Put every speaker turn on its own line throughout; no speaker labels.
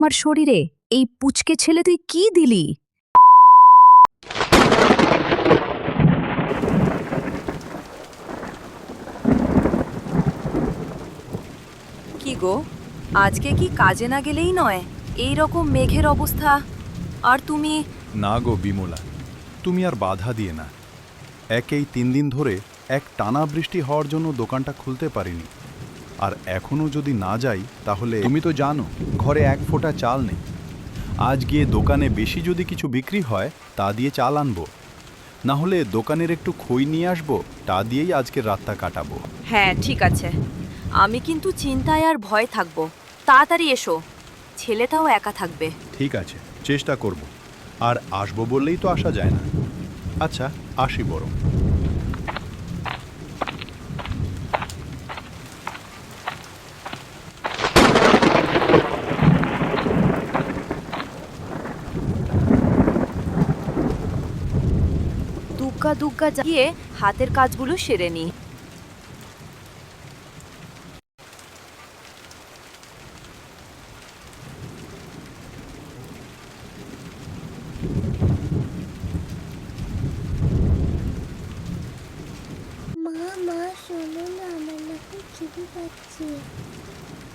আমার শরীরে এই পুচকে ছেলে তুই কি দিলি?
কি গো, আজকে কি কাজে না গেলেই নয়? এই রকম মেঘের অবস্থা, আর তুমি?
না গো বিমলা, তুমি আর বাধা দিয়ে না। একেই 3 দিন ধরে এক টানা বৃষ্টি হওয়ার জন্য দোকানটা খুলতে পারিনি। আর এখনও যদি না যাই তাহলে তুমি তো জানো ঘরে 1 ফোঁটা চাল নেই। আজ গিয়ে দোকানে বেশি যদি কিছু বিক্রি হয় তা দিয়ে চাল আনবো, না হলে দোকানের একটু খই নিয়ে আসবো, তা দিয়েই আজকের রাতটা কাটাবো।
হ্যাঁ ঠিক আছে, আমি কিন্তু চিন্তায় আর ভয় থাকবো। তাড়াতাড়ি এসো, ছেলেটাও একা থাকবে।
ঠিক আছে, চেষ্টা করব। আর আসবো বললেই তো আসা যায় না। আচ্ছা, আসি বরং।
দুগ্গা দুগ্গা গিয়ে হাতের কাজগুলো সেরে নি।
মা মা শোনো না, আমার না খুব খিদে পাচ্ছে।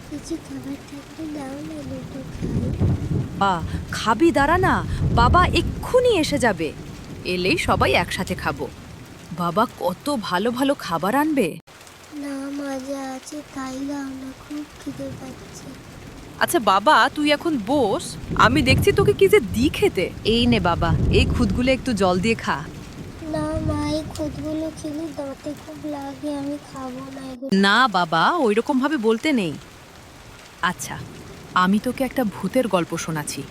কিছু খাবার থাকলে দাও না, দুটো খাই।
খাবি? দাঁড়া না, বাবা এক্ষুনি এসে যাবে। এলেই সবাই একসাথে খাবো। বাবা কত ভালো ভালো খাবার আনবে।
না মজা আছে, তাই দাও না, খুব খিদে পাচ্ছে।
আচ্ছা বাবা, তুই এখন বস, আমি দেখছি তোকে কি যে দি খেতে। এই নে বাবা, এই খুদগুলো একটু জল দিয়ে খা।
না মা, এই খুদগুলো খেলে দাঁতে খুব লাগে, আমি খাবো না এগুলো।
না বাবা, ওইরকম ভাবে বলতে নেই। আচ্ছা, আমি তোকে একটা ভূতের গল্প শোনাচ্ছি,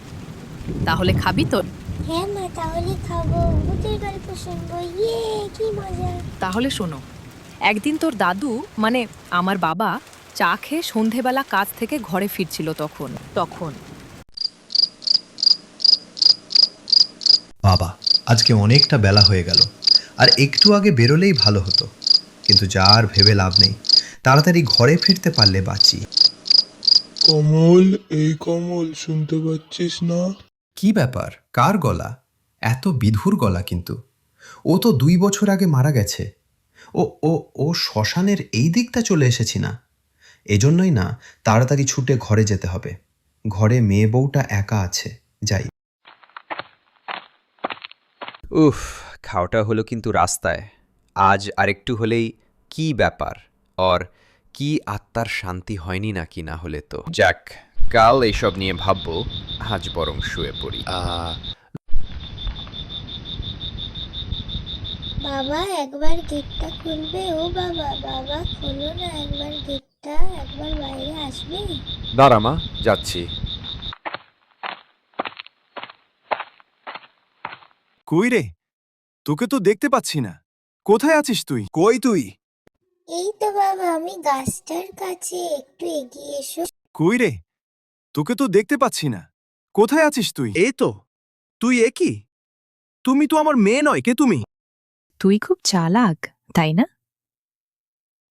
তাহলে খাবি তো?
হ্যাঁ মা, তাহলে খাবো। ভূতের গল্প শুনবো, ইয়ে কি মজা।
তাহলে শোনো। একদিন তোর দাদু, মানে আমার বাবা, চা খেয়ে সন্ধেবেলা কাজ থেকে ঘরে ফিরছিল। তখন
বাবা, আজকে অনেকটা বেলা হয়ে গেল, আর একটু আগে বেরোলেই ভালো হতো, কিন্তু যা আর ভেবে লাভ নেই। তাড়াতাড়ি ঘরে ফিরতে পারলে বাঁচি।
কমল, এই কমল, শুনতে পাচ্ছিস না?
কি ব্যাপার? কার গলা? এত বিধুর গলা কিন্তু। ও তো 2 বছর আগে মারা গেছে। ও ও ও শ্মশানের এই দিকটা চলে এসেছি না? এজন্যই না, তাড়াতাড়ি ছুটে ঘরে যেতে হবে। ঘরে মেয়ে বউটা একা আছে, যাই।
উফ, খাওয়াটা হলো কিন্তু রাস্তায়। আজ আরেকটু হলেই কি ব্যাপার, আর কি আত্মার শান্তি হয়নি নাকি? না হলে তো যাক, কাল এইসব নিয়ে ভাববো। আজ বরং শুয়ে পড়ি।
বাবা একবার গেটটা খুলবে? ও বাবা, বাবা খোলো না একবার গেটটা, একবার বাইরে আসবে?
দাঁড়া মা, যাচ্ছি।
কই রে, তোকে তো দেখতে পাচ্ছি না। কোথায় আছিস তুই? কই তুই?
এই তো বাবা, আমি গাছটার কাছে, একটু এগিয়ে এসো।
কই রে, তোকে তো দেখতে পাচ্ছি না। কোথায় আছিস তুই? এই তো তুই। কি তুমি তো আমার মেয়ে নয়, কে তুমি?
তুই খুব চালাক, তাই না?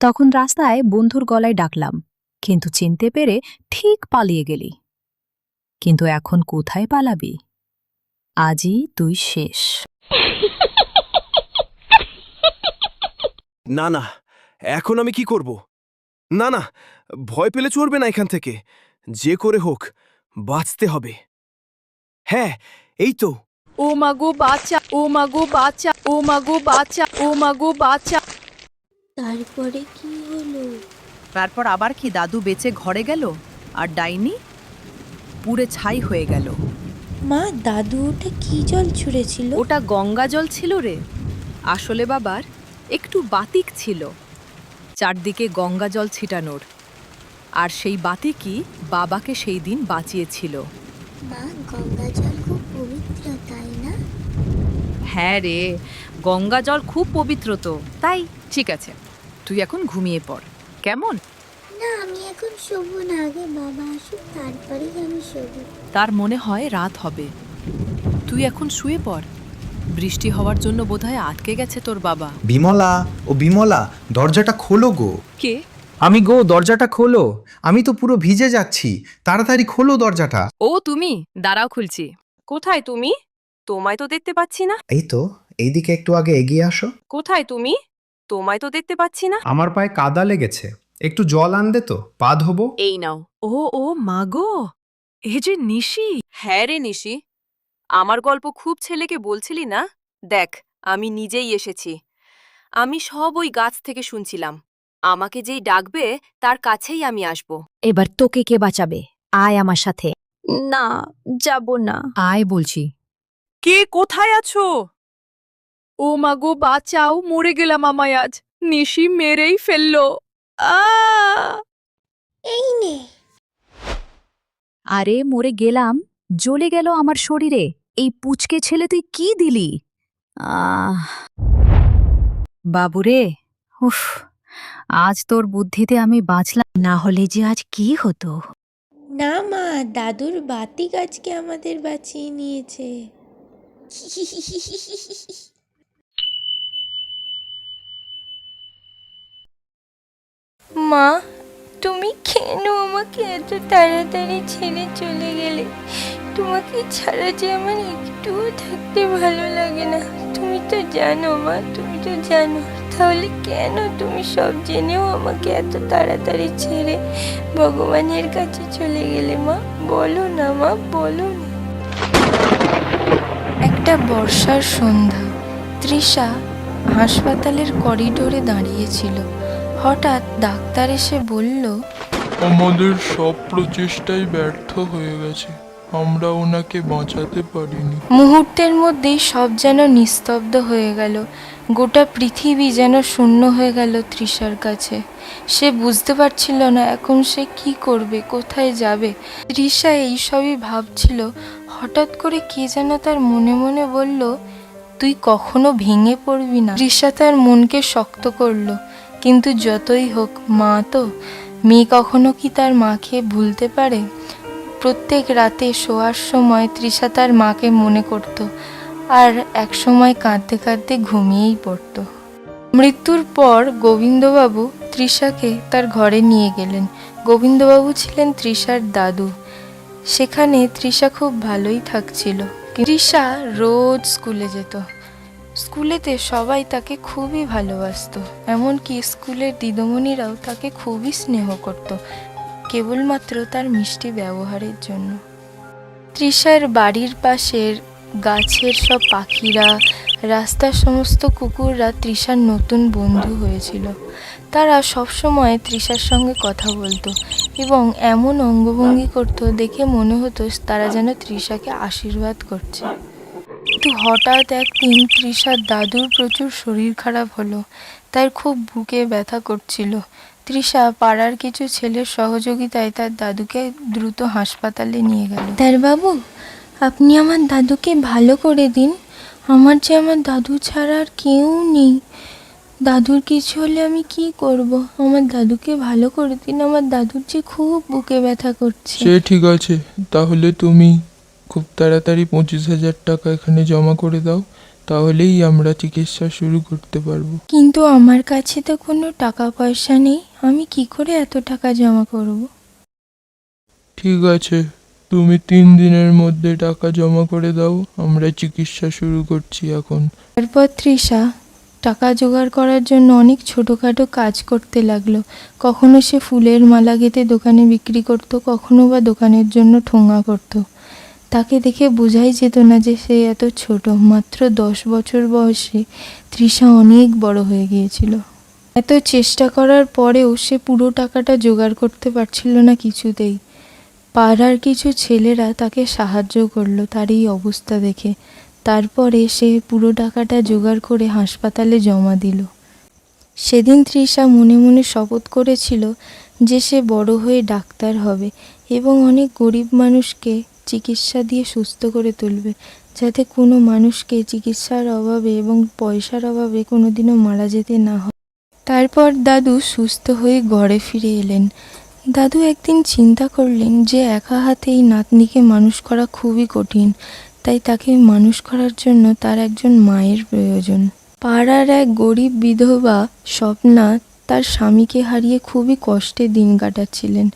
তখন রাস্তায় বন্ধুর গলায় ডাকলাম, কিন্তু চিনতে পেরে ঠিক পালিয়ে গেলি। কিন্তু এখন কোথায় পালাবি? আজই তুই শেষ।
না না, এখন আমি কি করব? না না, ভয় পেলে চলবে না। এখান থেকে যে করে হোক বাঁচতে হবে। হ্যাঁ, এই তো।
ও মাগো বাচ্চা, ও মাগো বাচ্চা, ও মাগো বাচ্চা, ও মাগো বাচ্চা।
তারপরে কি হলো?
তারপর আবার কি, দাদু বেঁচে ঘরে গেল, আর ডাইনি পুড়ে ছাই হয়ে গেল।
মা, দাদু ওটা কি জল ছুঁড়েছিল?
ওটা গঙ্গা জল ছিল রে। আসলে বাবার একটু বাতিক ছিল, চারদিকে গঙ্গা জল ছিটানোর। আর সেই বাতিকই বাবাকে সেই দিন বাঁচিয়েছিল।
মা, গঙ্গা জল খুব পবিত্র, তাই না?
হ্যাঁ রে, গঙ্গা জল খুব পবিত্র তো। তাই ঠিক আছে, তুই এখন ঘুমিয়ে পড়, কেমন?
না, আমি এখন শোবো না, আগে বাবা আসুক তারপরেই আমি শোবো।
তার মনে হয় রাত হবে। তুই এখন শুয়ে পড়, বৃষ্টি হওয়ার জন্য বোধহয় আটকে গেছে তোর বাবা।
বিমলা, ও বিমলা, দরজাটা খোলো গো।
কে?
আমি গো, দরজাটা খোলো। আমি তো পুরো ভিজে যাচ্ছি, তাড়াতাড়ি খোলো দরজাটা।
ও তুমি, দাঁড়াও খুলছি। কোথায় তুমি? তোমায় তো দেখতে পাচ্ছি না।
এই তো, এইদিকে একটু আগে এগিয়ে আসো।
কোথায় তুমি? তোমায় তো দেখতে পাচ্ছি না।
আমার পায়ে কাদা লেগেছে, একটু জল আনবে তো, পা ধোবো।
এই নাও। ও মাগো, এ যে নিশি। হ্যাঁ রে নিশি, আমার গল্প খুব ছেলেকে বলছিলি না? দেখ, আমি নিজেই এসেছি। আমি সব ওই গাছ থেকে শুনছিলাম। আমাকে যেই ডাকবে তার কাছেই আমি আসব।
এবার তোকে কে বাঁচাবে? আয় আমার সাথে।
না, যাব না।
আয় বলছি।
কে কোথায় আছো? ও মাগো, বাঁচাও, মরে গেলাম আমায় আজ। নিশি মেরেই ফেললো। আ
এই নে।
আরে মরে গেলাম, জ্বলে গেল আমার শরীরে। এই পুচকে ছেলে তুই কি দিলি? আহ বাবুরে, উফ, আজ তোর বুদ্ধিতে আমি বাঁচলাম, না হলে যে আজ কি হতো।
না মা, দাদুর বাতিক আজকে আমাদের বাঁচিয়ে নিয়েছে। মা, তুমি কেন আমাকে এত তাড়াতাড়ি ছেড়ে চলে গেলে? তোমাকে ছাড়া যে আমার একটুও থাকতে ভালো লাগে না। তুমি তো জানো মা, তুমি তো জানো। তাহলে কেন তুমি সব জেনেও আমাকে এত তাড়াতাড়ি ছেড়ে ভগবানের কাছে চলে গেলে মা? বলো না মা, বলো না। একটা বর্ষার সন্ধ্যা, তৃষা হাসপাতালের করিডোরে দাঁড়িয়েছিল। হঠাৎ ডাক্তার এসে বলল,
আমাদের সব প্রচেষ্টাই ব্যর্থ হয়ে গেছে, আমরা ওনাকে বাঁচাতে পারিনি।
মুহূর্তের মধ্যেই সব যেন নিস্তব্ধ হয়ে গেল। গোটা পৃথিবী যেন শূন্য হয়ে গেল তৃষার কাছে। সে বুঝতে পারছিল না এখন সে কি করবে, কোথায় যাবে। তৃষা এইসবই ভাবছিল। হঠাৎ করে কে যেন তার মনে মনে বলল, তুই কখনো ভেঙে পড়বি না। তৃষা তার মনকে শক্ত করলো। কিন্তু যতই হোক, মা তো, মেয়ে কখনো কি তার মাকে ভুলতে পারে? প্রত্যেক রাতে শোয়ার সময় তৃষা তার মাকে মনে করত, আর একসময় কাঁদতে কাঁদতে ঘুমিয়েই পড়ত। মৃত্যুর পর গোবিন্দবাবু তৃষাকে তার ঘরে নিয়ে গেলেন। গোবিন্দবাবু ছিলেন তৃষার দাদু। সেখানে তৃষা খুব ভালোই থাকছিল। তৃষা রোজ স্কুলে যেত। স্কুলেতে সবাই তাকে খুবই ভালোবাসতো, এমনকি স্কুলের দিদিমণিরাও তাকে খুবই স্নেহ করত, কেবলমাত্র তার মিষ্টি ব্যবহারের জন্য। তৃষার বাড়ির পাশের গাছের সব পাখিরা, রাস্তার সমস্ত কুকুররা তৃষার নতুন বন্ধু হয়েছিল। তারা সবসময় তৃষার সঙ্গে কথা বলতো এবং এমন অঙ্গভঙ্গি করত দেখে মনে হতো তারা যেন তৃষাকে আশীর্বাদ করছে। কিন্তু হঠাৎ একদিন তৃষার দাদুর প্রচুর শরীর খারাপ হলো। তার খুব বুকে ব্যথা করছিল। তৃষা পাড়ার কিছু ছেলের সহযোগিতায় তার দাদুকে দ্রুত হাসপাতালে নিয়ে গেল। ডাক্তারবাবু, আপনি আমার দাদুকে ভালো করে দিন। আমার যে আমার দাদু ছাড়া আর কেউ নেই। দাদুর কিছু হলে আমি কি করব? আমার দাদুকে ভালো করে দিন, আমার দাদুর যে খুব বুকে ব্যথা করছে।
সে ঠিক আছে, তাহলে তুমি খুব তাড়াতাড়ি 25,000 টাকা এখানে জমা করে দাও, তাহলেই আমরা চিকিৎসা শুরু করতে পারবো।
কিন্তু আমার কাছে তো কোনো টাকা পয়সা নেই, আমি কি করে এত টাকা জমা করব?
ঠিক আছে, তুমি 3 দিনের মধ্যে টাকা জমা করে দাও, আমরা চিকিৎসা শুরু করছি এখন।
তারপর তৃষা টাকা জোগাড় করার জন্য অনেক ছোটোখাটো কাজ করতে লাগলো। কখনো সে ফুলের মালা গেঁথে দোকানে বিক্রি করত, কখনো বা দোকানের জন্য ঠোঙা করত। তাকে দেখে বোঝাই যেত না যে সে এত ছোট। মাত্র 10 বছর বয়সে তৃষা অনেক বড় হয়ে গিয়েছিল। এত চেষ্টা করার পরেও সে পুরো টাকাটা জোগাড় করতে পারছিল না কিছুতেই। পাড়ার কিছু ছেলেরা তাকে সাহায্য করলো তার এই অবস্থা দেখে। তারপরে সে পুরো টাকাটা জোগাড় করে হাসপাতালে জমা দিল। সেদিন তৃষা মনে মনে শপথ করেছিল যে সে বড় হয়ে ডাক্তার হবে এবং অনেক গরিব মানুষকে চিকিৎসা দিয়ে সুস্থ করে তুলবে, যাতে কোনো মানুষকে চিকিৎসার অভাবে এবং পয়সার অভাবে কোনোদিনও মারা যেতে না হয়। তারপর দাদু সুস্থ হয়ে ঘরে ফিরে এলেন। দাদু একদিন চিন্তা করলেন যে একা হাতে এই নাতনিকে মানুষ করা খুবই কঠিন, তাই তাকে মানুষ করার জন্য তার একজন মায়ের প্রয়োজন। পাড়ার এক গরিব বিধবা স্বপ্না তার স্বামীকে হারিয়ে খুবই কষ্টে দিন কাটাচ্ছিলেন।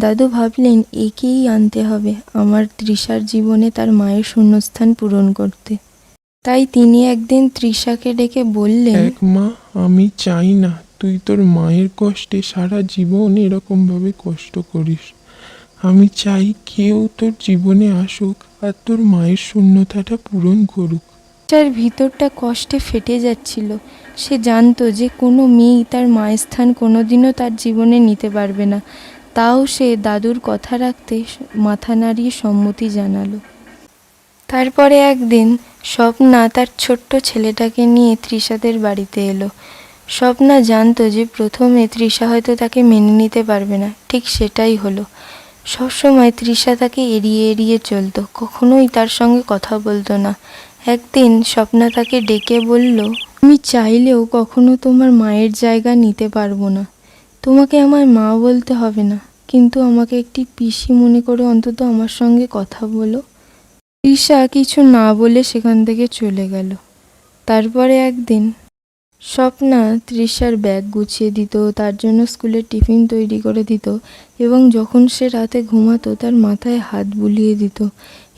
দাদু ভাবলেন একেই আনতে হবে আমার তৃষার জীবনে তার মায়ের শূন্যস্থান পূরণ করতে। তাই তিনি একদিন তৃষাকে ডেকে বললেন,
এক মা, আমি চাই না তুই তোর মায়ের কষ্টে সারা জীবন এরকমভাবে কষ্ট করিস। আমি চাই কেউ তোর জীবনে আসুক আর তোর মায়ের শূন্যতাটা পূরণ করুক।
তার ভিতরটা কষ্টে ফেটে যাচ্ছিল। সে জানতো যে কোনো মেয়েই তার মায়ের স্থান কোনোদিনও তার জীবনে নিতে পারবে না। তাও সে দাদুর কথা রাখতে মাথা নাড়িয়ে সম্মতি জানালো। তারপরে একদিন স্বপ্না তার ছোট্ট ছেলেটাকে নিয়ে তৃষাদের বাড়িতে এলো। স্বপ্না জানতো যে প্রথমে তৃষা হয়তো তাকে মেনে নিতে পারবে না, ঠিক সেটাই হলো। সবসময় তৃষা তাকে এড়িয়ে এড়িয়ে চলতো, কখনোই তার সঙ্গে কথা বলতো না। একদিন স্বপ্না তাকে ডেকে বলল, আমি চাইলেও কখনো তোমার মায়ের জায়গা নিতে পারবো না। তোমাকে আমার মা বলতে হবে না, কিন্তু আমাকে একটি পিসি মনে করে অন্তত আমার সঙ্গে কথা বলো। তৃষা কিছু না বলে সেখান থেকে চলে গেল। তারপরে একদিন স্বপ্না তৃষার ব্যাগ গুছিয়ে দিত, তার জন্য স্কুলের টিফিন তৈরি করে দিত এবং যখন সে রাতে ঘুমাতো তার মাথায় হাত বুলিয়ে দিত।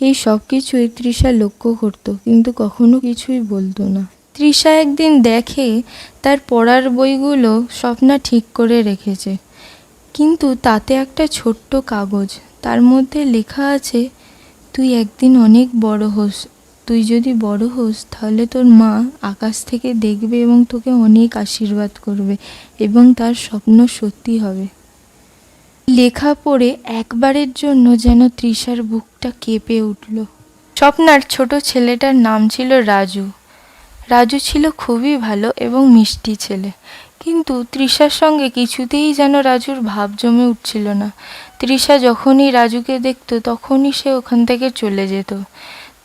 এই সব কিছুই তৃষা লক্ষ্য করত, কিন্তু কখনো কিছুই বলতো না। তৃষা একদিন দেখে তার পড়ার বইগুলো স্বপ্না ঠিক করে রেখেছে, কিন্তু তাতে একটা ছোট্ট কাগজ, তার মধ্যে লেখা আছে, তুই একদিন অনেক বড় হোস। তুই যদি বড় হোস তাহলে তোর মা আকাশ থেকে দেখবে এবং তোকে অনেক আশীর্বাদ করবে এবং তার স্বপ্ন সত্যি হবে। লেখা পড়ে একবারের জন্য যেন তৃষার বুকটা কেঁপে উঠল। স্বপ্নার ছোট ছেলেটার নাম ছিল রাজু। রাজু ছিল খুবই ভালো এবং মিষ্টি ছেলে, কিন্তু তৃষার সঙ্গে কিছুতেই যেন রাজুর ভাব জমে উঠছিল না। তৃষা যখনই রাজুকে দেখত তখনই সে ওখান থেকে চলে যেত।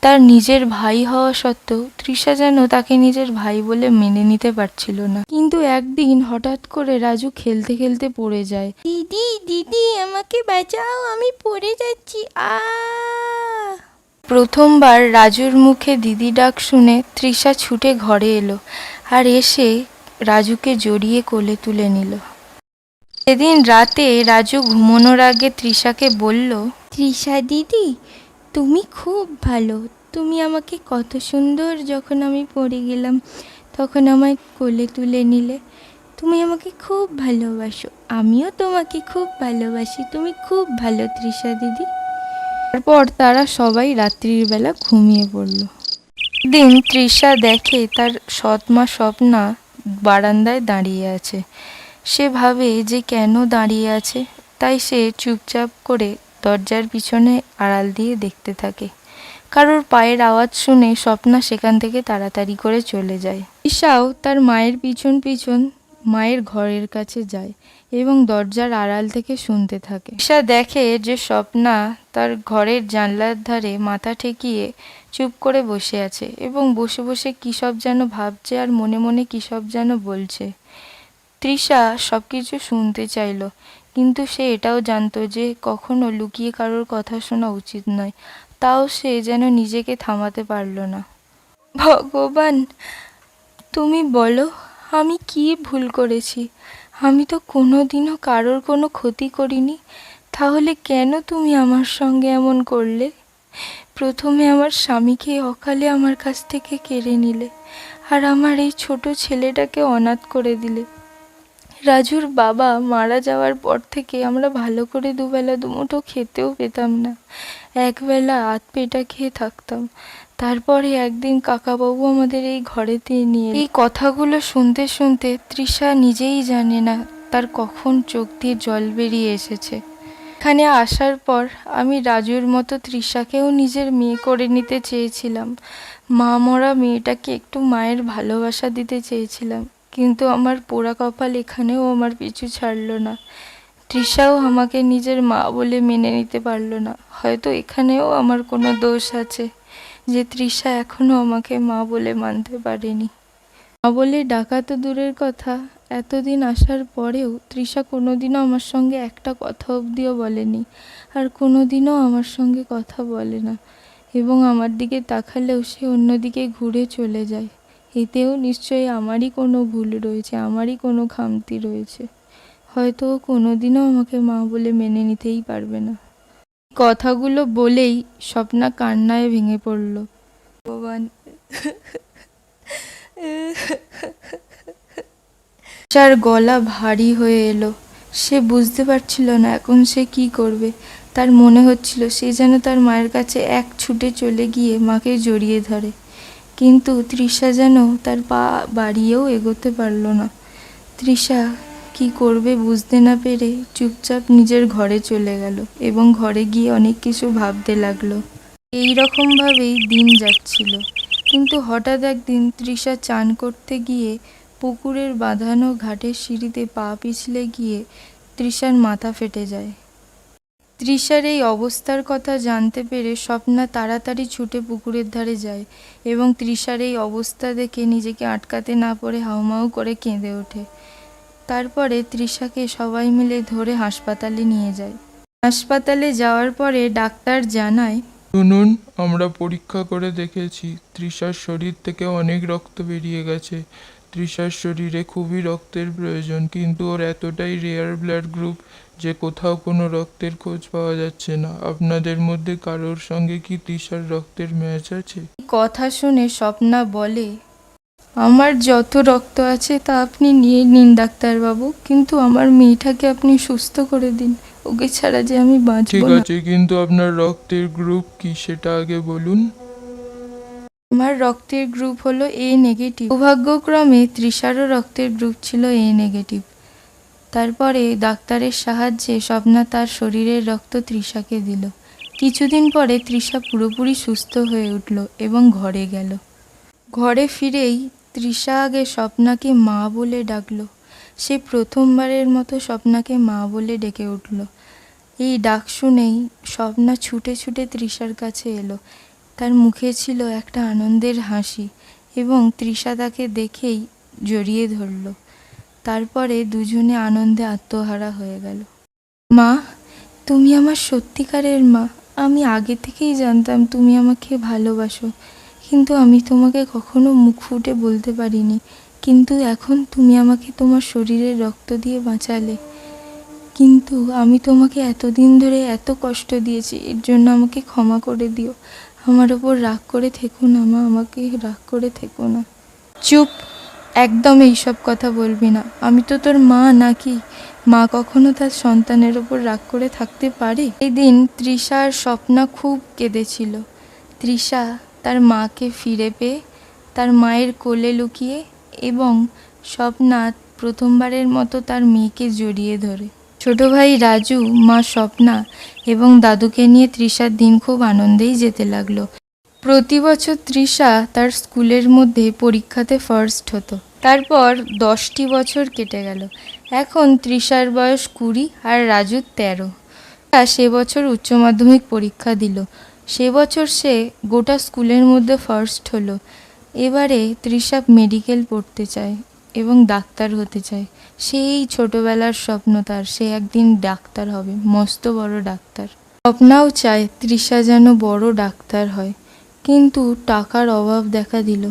তার নিজের ভাই হওয়া সত্ত্বেও তৃষা যেন তাকে নিজের ভাই বলে মেনে নিতে পারছিল না। কিন্তু একদিন হঠাৎ করে রাজু খেলতে খেলতে পড়ে যায়। দিদি দিদি আমাকে বাঁচাও, আমি পড়ে যাচ্ছি। প্রথমবার রাজুর মুখে দিদি ডাক শুনে তৃষা ছুটে ঘরে এলো আর এসে রাজুকে জড়িয়ে কোলে তুলে নিল। সেদিন রাতে রাজু ঘুমানোর আগে তৃষাকে বলল, তৃষা দিদি তুমি খুব ভালো। তুমি আমাকে কত সুন্দর যখন আমি পড়ে গেলাম তখন আমায় কোলে তুলে নিলে। তুমি আমাকে খুব ভালোবাসো, আমিও তোমাকে খুব ভালোবাসি। তুমি খুব ভালো তৃষা দিদি। তারপর তারা সবাই রাত্রির বেলা ঘুমিয়ে পড়ল। দিন তৃষা দেখে তার সৎমা স্বপ্না বারান্দায় দাঁড়িয়ে আছে। সে ভাবে যে কেন দাঁড়িয়ে আছে, তাই সে চুপচাপ করে দরজার পিছনে আড়াল দিয়ে দেখতে থাকে। কারোর পায়ের আওয়াজ শুনে স্বপ্না সেখান থেকে তাড়াতাড়ি করে চলে যায়। তৃষাও তার মায়ের পিছন পিছন মায়ের ঘরের কাছে যায় এবং দরজার আড়াল থেকে শুনতে থাকে। তৃষা দেখে যে স্বপ্না তার ঘরের জানলার ধারে মাথা ঠেকিয়ে চুপ করে বসে আছে এবং বসে বসে কী সব যেন ভাবছে আর মনে মনে কী সব যেন বলছে। তৃষা সব কিছু শুনতে চাইল, কিন্তু সে এটাও জানতো যে কখনো লুকিয়ে কারোর কথা শোনা উচিত নয়। তাও সে যেন নিজেকে থামাতে পারল না। ভগবান, তুমি বলো আমি কি ভুল করেছি? আমি তো কোনোদিনও কারোর কোনো ক্ষতি করিনি, তাহলে কেন তুমি আমার সঙ্গে এমন করলে? প্রথমে আমার স্বামীকে অকালে আমার কাছ থেকে কেড়ে নিলে, আর আমার এই ছোট ছেলেটাকে অনাথ করে দিলে। রাজুর বাবা মারা যাওয়ার পর থেকে আমরা ভালো করে দুবেলা দুমুঠো খেতেও পেতাম না, একবেলা আধ পেটা খেয়ে থাকতাম। তারপরে একদিন কাকাবাবু আমাদের এই ঘরেতে নিয়ে। এই কথাগুলো শুনতে শুনতে তৃষা নিজেই জানে না তার কখন চোখ দিয়ে জল বেরিয়ে এসেছে। এখানে আসার পর আমি রাজুর মতো তৃষাকেও নিজের মেয়ে করে নিতে চেয়েছিলাম। মা মরা মেয়েটাকে একটু মায়ের ভালোবাসা দিতে চেয়েছিলাম, কিন্তু আমার পোড়া কপাল এখানেও আমার পিছু ছাড়ল না। তৃষাও আমাকে নিজের মা বলে মেনে নিতে পারল না। হয়তো এখানেও আমার কোনো দোষ আছে যে তৃষা এখনও আমাকে মা বলে মানতে পারেনি। মা বলে ডাকা তো দূরের কথা, এতদিন আসার পরেও তৃষা কোনোদিনও আমার সঙ্গে একটা কথা অবধিও বলেনি, আর কোনোদিনও আমার সঙ্গে কথা বলে না, এবং আমার দিকে তাকালেও সে অন্যদিকে ঘুরে চলে যায়। এতেও নিশ্চয়ই আমারই কোনো ভুল রয়েছে, আমারই কোনো খামতি রয়েছে। হয়তো ও কোনোদিনও আমাকে মা বলে মেনে নিতেই পারবে না। কথাগুলো বলেই স্বপ্না কান্নায় ভেঙে পড়ল। ভগবান, তার গলা ভারী হয়ে এলো। সে বুঝতে পারছিল না এখন সে কি করবে। তার মনে হচ্ছিল সে যেন তার মায়ের কাছে এক ছুটে চলে গিয়ে মাকে জড়িয়ে ধরে, কিন্তু তৃষা যেন তার পা বাড়িয়েও এগোতে পারল না। তৃষা কি করবে বুঝতে না পেরে চুপচাপ নিজের ঘরে চলে গেল এবং ঘরে গিয়ে অনেক কিছু ভাবতে লাগলো। এই রকমভাবেই দিন যাচ্ছিল, কিন্তু হঠাৎ একদিন তৃষা চান করতে গিয়ে পুকুরের বাঁধানো ঘাটের সিঁড়িতে পা পিছলে গিয়ে তৃষার মাথা ফেটে যায়। তৃষার এই অবস্থার কথা জানতে পেরে স্বপ্না তাড়াতাড়ি ছুটে পুকুরের ধারে যায় এবং তৃষার এই অবস্থা দেখে নিজেকে আটকাতে না পারে হাউমাউ করে কেঁদে ওঠে। তারপরে তৃষাকে সবাই মিলে ধরে হাসপাতালে নিয়ে যায়। হাসপাতালে যাওয়ার পরে ডাক্তার জানায়,
শুনুন, আমরা পরীক্ষা করে দেখেছি তৃষার শরীর থেকে অনেক রক্ত বেরিয়ে গেছে। তৃষার শরীরে খুবই রক্তের প্রয়োজন, কিন্তু ওর এতটাই রেয়ার ব্লাড গ্রুপ যে কোথাও কোনো রক্তের খোঁজ পাওয়া যাচ্ছে না। আপনাদের মধ্যে কারোর সঙ্গে কি তৃষার রক্তের ম্যাচ আছে?
কথা শুনে স্বপ্না বলে, আমার যত রক্ত আছে তা আপনি নিয়ে নিন ডাক্তারবাবু, কিন্তু আমার মেয়েটাকে আপনি সুস্থ করে দিন। ওকে ছাড়া যে আমি
ঠিক
বাঁচব না।
আছে, কিন্তু আপনার রক্তের গ্রুপ কি সেটা আগে বলুন।
আমার রক্তের গ্রুপ হলো এ নেগেটিভ। সৌভাগ্যক্রমে তৃষারও রক্তের গ্রুপ ছিল এ নেগেটিভ। তারপরে ডাক্তারের সাহায্যে স্বপ্না তার শরীরের রক্ত তৃষাকে দিল। কিছুদিন পরে তৃষা পুরোপুরি সুস্থ হয়ে উঠল এবং ঘরে গেল। ঘরে ফিরেই তৃষা আগে স্বপ্নাকে মা বলে ডাকলো। সে প্রথমবারের মতো স্বপ্নাকে মা বলে ডেকে উঠল। এই ডাক শুনেই স্বপ্না ছুটে ছুটে তৃষার কাছে এলো। তার মুখে ছিল একটা আনন্দের হাসি এবং তৃষা তাকে দেখেই জড়িয়ে ধরল। তারপরে দুজনে আনন্দে আত্মহারা হয়ে গেল। মা, তুমি আমার সত্যিকারের মা। আমি আগে থেকেই জানতাম তুমি আমাকে ভালোবাসো, কিন্তু আমি তোমাকে কখনো মুখ ফুটে বলতে পারিনি। কিন্তু এখন তুমি আমাকে তোমার শরীরের রক্ত দিয়ে বাঁচালে। কিন্তু আমি তোমাকে এতদিন ধরে এত কষ্ট দিয়েছি, এর জন্য আমাকে ক্ষমা করে দিও। আমার ওপর রাগ করে থেকো না মা, আমাকে রাগ করে থেকো না। চুপ, একদম এইসব কথা বলবি না। আমি তো তোর মা নাকি? মা কখনো তার সন্তানের ওপর রাগ করে থাকতে পারে? এই দিন তৃষা আর স্বপ্না খুব কেঁদেছিল। তৃষা তার মাকে ফিরে পেয়ে তার মায়ের কোলে লুকিয়ে এবং স্বপ্না প্রথমবারের মতো তার মেয়েকে জড়িয়ে ধরে। ছোট ভাই রাজু, মা স্বপ্না এবং দাদুকে নিয়ে তৃষার দিন খুব আনন্দেই যেতে লাগলো। প্রতি বছর তৃষা তার স্কুলের মধ্যে পরীক্ষাতে ফার্স্ট হতো। তারপর 10টি বছর কেটে গেল। এখন তৃষার বয়স 20 আর রাজুর 13। সে বছর উচ্চ মাধ্যমিক পরীক্ষা দিল। সে বছর সে গোটা স্কুলের মধ্যে ফার্স্ট হলো। এবারে তৃষা মেডিকেল পড়তে চায় এবং ডাক্তার হতে চায়। সেই ছোটবেলার স্বপ্ন তার, সে একদিন ডাক্তার হবে, মস্ত বড় ডাক্তার। স্বপ্নাও চায় তৃষা যেন বড় ডাক্তার হয়, কিন্তু টাকার অভাব দেখা দিল।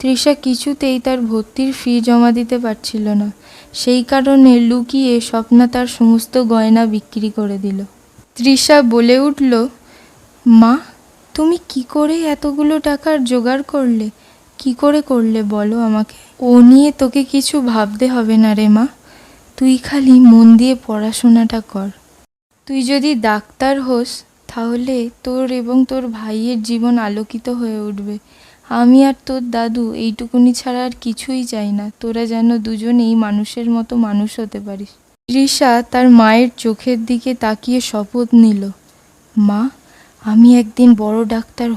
তৃষা কিছুতেই তার ভর্তির ফি জমা দিতে পারছিল না। সেই কারণে লুকিয়ে স্বপ্না তার সমস্ত গয়না বিক্রি করে দিল। তৃষা বলে উঠল, মা, তুমি কি করে এতগুলো টাকার জোগাড় করলে? কি করে করলে বলো আমাকে? ও নিয়ে তোকে কিছু ভাবতে হবে না রে মা, তুই খালি মন দিয়ে পড়াশোনাটা কর। তুই যদি ডাক্তার হোস তাহলে তোর এবং তোর ভাইয়ের জীবন আলোকিত হয়ে উঠবে। আমি আর তোর দাদু এইটুকুনি ছাড়া আর কিছুই চাই না। তোরা যেন দুজনেই মানুষের মতো মানুষ হতে পারিস। তৃষা তার মায়ের চোখের দিকে তাকিয়ে শপথ নিল, মা, আমি একদিন বড় ডাক্তার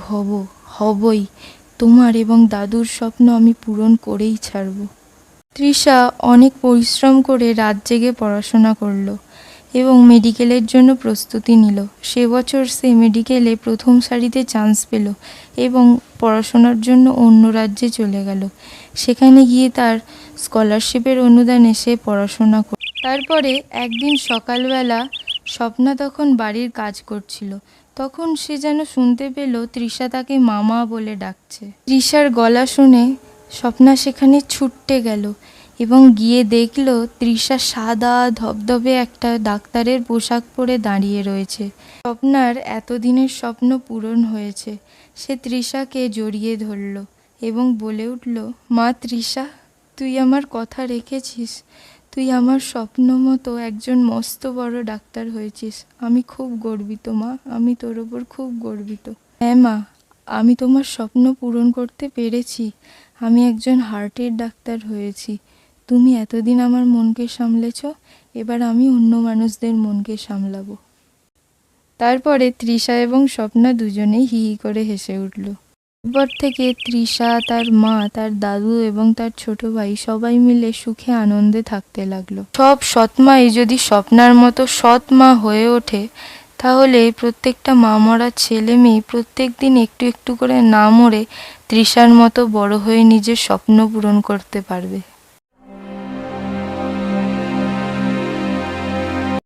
হবই। তোমার এবং দাদুর স্বপ্ন আমি পূরণ করেই ছাড়ব। তৃষা অনেক পরিশ্রম করে রাত জেগে পড়াশোনা করলো এবং মেডিকেলের জন্য প্রস্তুতি নিল। সে বছর সে মেডিকেলে প্রথম সারিতে চান্স পেল এবং পড়াশোনার জন্য অন্য রাজ্যে চলে গেল। সেখানে গিয়ে তার স্কলারশিপের অনুদানে সে পড়াশোনা করল। তারপরে একদিন সকালবেলা স্বপ্না তখন বাড়ির কাজ করছিল। তখন সে যেন শুনতে পেল তৃষা তাকে মামা বলে ডাকছে। তৃষার গলা শুনে স্বপ্না সেখানে ছুটতে গেল এবং গিয়ে দেখল তৃষা সাদা ধবধবে একটা ডাক্তারের পোশাক পরে দাঁড়িয়ে রয়েছে। স্বপ্নার এতদিনের স্বপ্ন পূরণ হয়েছে। সে তৃষাকে জড়িয়ে ধরল এবং বলে উঠল, মা তৃষা, তুই আমার কথা রেখেছিস। তুই আমার স্বপ্ন মতো একজন মস্ত বড় ডাক্তার হয়েছিস। আমি খুব গর্বিত মা, আমি তোর ওপর খুব গর্বিত। হ্যাঁ মা, আমি তোমার স্বপ্ন পূরণ করতে পেরেছি। আমি একজন হার্টের ডাক্তার হয়েছি। তুমি এতদিন আমার মনকে সামলেছ, এবার আমি অন্য মানুষদের মনকে সামলাবো। তারপরে তৃষা এবং স্বপ্না দুজনেই হি হি করে হেসে উঠল। এরপর থেকে তৃষা, তার মা, তার দাদু এবং তার ছোট ভাই সবাই মিলে সুখে আনন্দে থাকতে লাগলো। সব সৎমাই যদি স্বপ্নার মতো সৎ মা হয়ে ওঠে, তাহলে প্রত্যেকটা মা মরা ছেলে মেয়ে প্রত্যেক দিন একটু একটু করে না মরে তৃষার মতো বড় হয়ে নিজের স্বপ্ন পূরণ করতে পারবে।